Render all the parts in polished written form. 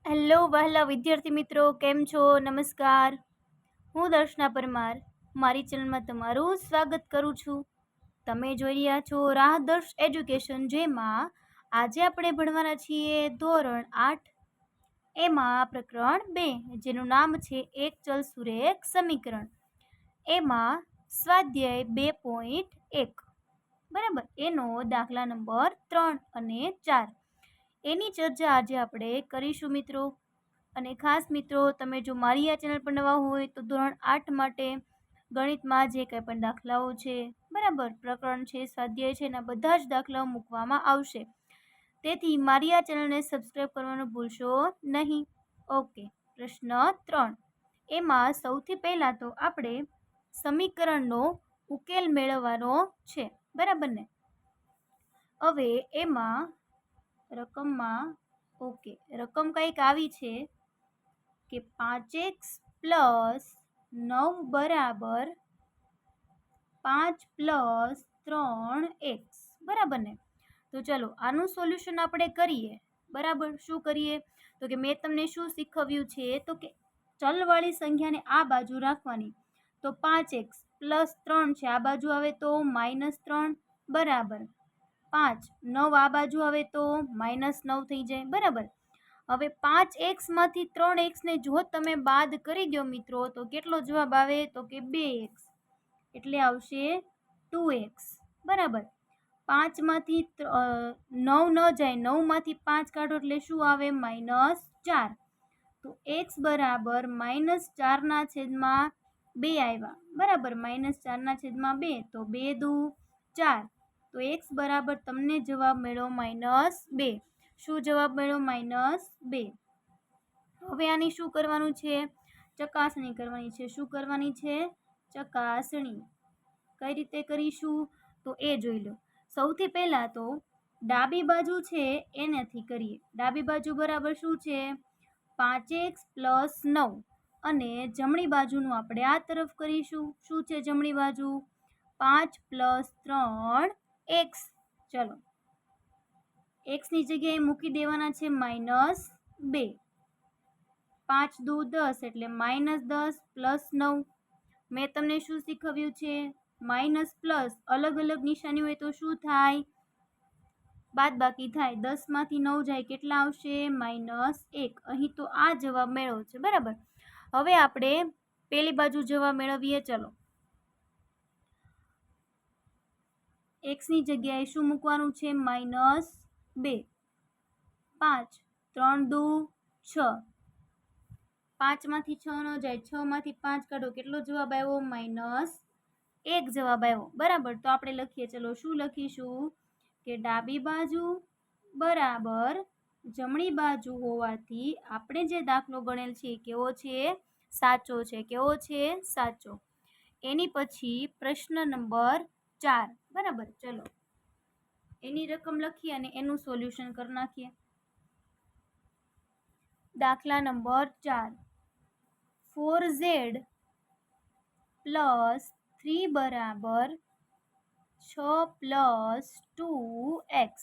Hello વહાલા વિદ્યાર્થી મિત્રો, કેમ છો? નમસ્કાર. હું દર્શના પરમાર મારી ચેનલમાં તમારું સ્વાગત કરું છું. તમે જોઈ રહ્યા છો રાહદર્શ એજ્યુકેશન, જેમાં આજે આપણે ભણવાના છીએ ધોરણ 8, એમાં પ્રકરણ 2, જેનું નામ છે એક ચલ સુરેખ સમીકરણ. એમાં સ્વાધ્યાય 2.1, બરાબર, એનો દાખલા નંબર 3 અને 4, એની ચર્ચા આજે આપણે કરીશું મિત્રો. અને ખાસ મિત્રો, તમે જો મારી આ ચેનલ પર નવા હોય તો ધોરણ 8 માટે ગણિતમાં જે કંઈ પણ દાખલાઓ છે, બરાબર, પ્રકરણ છે, સ્વાધ્યાય છે, એના બધા જ દાખલાઓ મૂકવામાં આવશે. તેથી મારી આ ચેનલને સબસ્ક્રાઈબ કરવાનું ભૂલશો નહીં. ઓકે, પ્રશ્ન 3. એમાં સૌથી પહેલાં તો આપણે સમીકરણનો ઉકેલ મેળવવાનો છે, બરાબર ને. હવે એમાં રકમ કંઈક આવી છે કે 5x + 9 બરાબર 5 + 3x, બરાબર ને. તો ચલો આનું સોલ્યુશન આપણે કરીએ. બરાબર, શું કરીએ? તો કે મેં તમને શું શીખવ્યું છે, તો કે ચલવાળી સંખ્યાને આ બાજુ રાખવાની. તો 5x + 3 છે, આ બાજુ આવે તો -3 બરાબર 5. 9 આ બાજુ આવે તો -9 થઈ જાય, બરાબર. હવે 5x માંથી 3x ને જો તમે બાદ કરી દો મિત્રો, તો કેટલો જવાબ આવે? તો કે 2x, એટલે આવશે 2x, બરાબર. 5 માંથી 9 ન જાય, 9 માંથી 5 કાઢો એટલે શું આવે? -4. તો x બરાબર -4/2 આવ્યા, બરાબર, -4/2, તો 2 દુ 4. તો x બરાબર તમને જવાબ મળ્યો -2. શું જવાબ મળ્યો? -2. હવે આની શું કરવાનું છે? ચકાસણી કરવાની છે. શું કરવાની છે? ચકાસણી. કઈ રીતે કરીશું તો એ જોઈ લો. સૌથી પહેલા તો ડાબી બાજુ છે એનાથી કરીએ. ડાબી બાજુ બરાબર શું છે? 5x + 9. અને જમણી બાજુનું આપણે આ તરફ કરીશું. શું છે જમણી બાજુ? 5 + 3x. ચલો, x ની જગ્યાએ મૂકી દેવાના છે -2. 5 દુ 10, એટલે -10 + 9. મેં તમને શું શીખવ્યું છે? માઇનસ પ્લસ અલગ અલગ નિશાની હોય તો શું થાય? બાદબાકી થાય. 10 માંથી 9 જાય, કેટલા આવશે? -1. અહીં તો આ જવાબ મેળવ્યો છે, બરાબર. હવે આપણે પેલી બાજુ જવાબ મેળવીએ. ચલો, x ની જગ્યાએ શું મૂકવાનું છે? -2. 5 3 દુ 6. 5 માંથી 6 ન જાય, 6 માંથી 5 કાઢો, કેટલો જવાબ આવ્યો? -1 જવાબ આવ્યો, બરાબર. તો આપણે લખીએ. ચલો, શું લખીશું? કે ડાબી બાજુ બરાબર જમણી બાજુ હોવાથી આપણે જે દાખલો ગણેલ છે કેવો છે? સાચો છે. કેવો છે? સાચો. એની પછી પ્રશ્ન નંબર 4, બરાબર. ચલો, એની રકમ લખીએ અને એનું સોલ્યુશન કરી નાખીએ. દાખલા નંબર 4. 4z + 3 બરાબર 6 + 2x.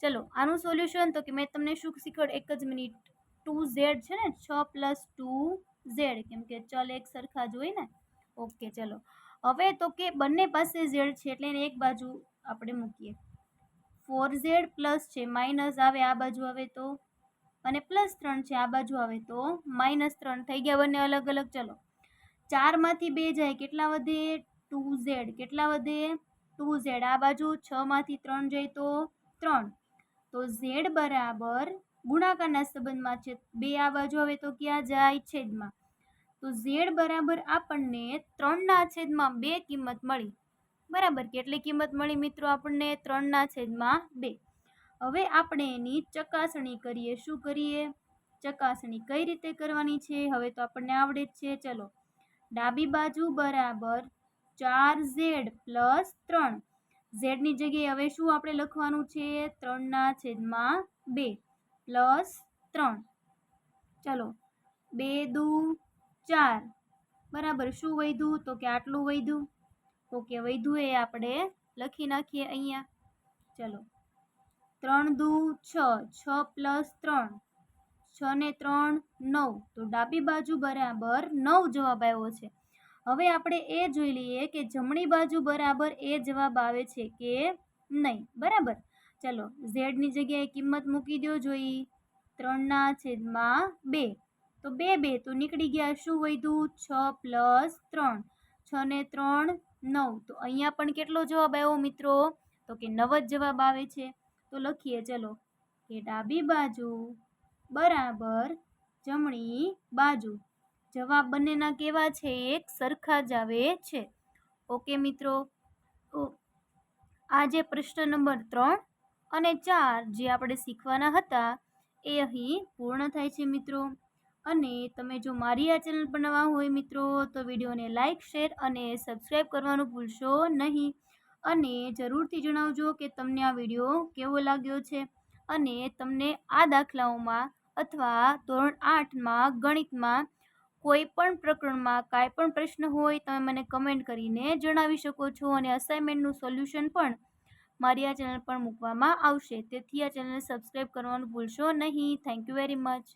ચલો, આનું સોલ્યુશન તો કે મેં તમને શું શીખવાડ? એક જ મિનિટ. 2z છે ને, 6 + 2z, કેમ કે ચલ એક સરખા જ હોય ને. ઓકે, ચલો. હવે તો કે બંને પાસે z છે, એટલે એને એક બાજુ આપણે મૂકીએ. 4z પ્લસ છે, માઇનસ આવે આ બાજુ આવે તો, અને +3 છે, આ બાજુ આવે તો -3 થઈ ગયા બંને અલગ અલગ. ચલો, 4 માંથી 2 જાય, કેટલા વધે? 2z. કેટલા વધે? 2z. આ બાજુ 6 માંથી 3 જાય તો 3. તો z બરાબર ગુણાકારના સંબંધમાં છે, 2 આ બાજુ આવે તો ક્યાં જાય? છેદમાં. તો z બરાબર આપણને 3/2 કિંમત મળી, બરાબર. કેટલી કિંમત મળી મિત્રો આપણને? 3/2. હવે આપણે એની ચકાસણી કરીએ. શું કરીએ? ચકાસણી. કઈ રીતે કરવાની છે? હવે તો આપણને આવડે જ છે. ચલો, ડાબી બાજુ બરાબર 4z + 3. z ની જગ્યાએ હવે શું આપણે લખવાનું છે? 3/2 + 3. ચલો, 2 દુ 4, બરાબર. શું વધ્યું? તો કે આટલું વધ્યું. ઓકે, વધ્યું એ આપણે લખી નાખીએ અહીંયા. ચલો, 3 દુ 6, 6 + 3, 6 ને 3 9, તો ડાબી બાજુ બરાબર 9 જવાબ આવ્યો છે. હવે આપણે એ જોઈ લઈએ કે જમણી બાજુ બરાબર એ જવાબ આવે છે કે નહીં. બરાબર, ચલો ઝેડની જગ્યાએ કિંમત મૂકી દો. જોઈ 3/2, તો 2 તો નીકળી ગયા. શું વધ્યું? 6 + 3, 6 ને 3 9, તો અહીંયા પણ કેટલો જવાબ આવ્યો મિત્રો? તો કે 9 જ જવાબ આવે છે. તો લખીએ ચલો કે ડાબી બાજુ બરાબર જમણી બાજુ. જવાબ બંનેના કેવા છે? એક સરખા જ આવે છે. ઓકે મિત્રો, તો આજે પ્રશ્ન નંબર 3 અને 4 જે આપણે શીખવાના હતા એ અહીં પૂર્ણ થાય છે મિત્રો. અને તમે જો મારી આ ચેનલ પર નવા હોય મિત્રો તો વિડીયોને લાઇક, શેર અને સબસ્ક્રાઈબ કરવાનું ભૂલશો નહીં. અને જરૂરથી જણાવજો કે તમને આ વિડીયો કેવો લાગ્યો છે અને તમને આ દાખલાઓમાં અથવા ધોરણ 8માં ગણિતમાં કોઈ પણ પ્રકરણમાં કાંઈ પણ પ્રશ્ન હોય તમે મને કમેન્ટ કરીને જણાવી શકો છો. અને અસાઇનમેન્ટનું સોલ્યુશન પણ મારી આ ચેનલ પર મૂકવામાં આવશે. તેથી આ ચેનલને સબસ્ક્રાઈબ કરવાનું ભૂલશો નહીં. Thank you very much.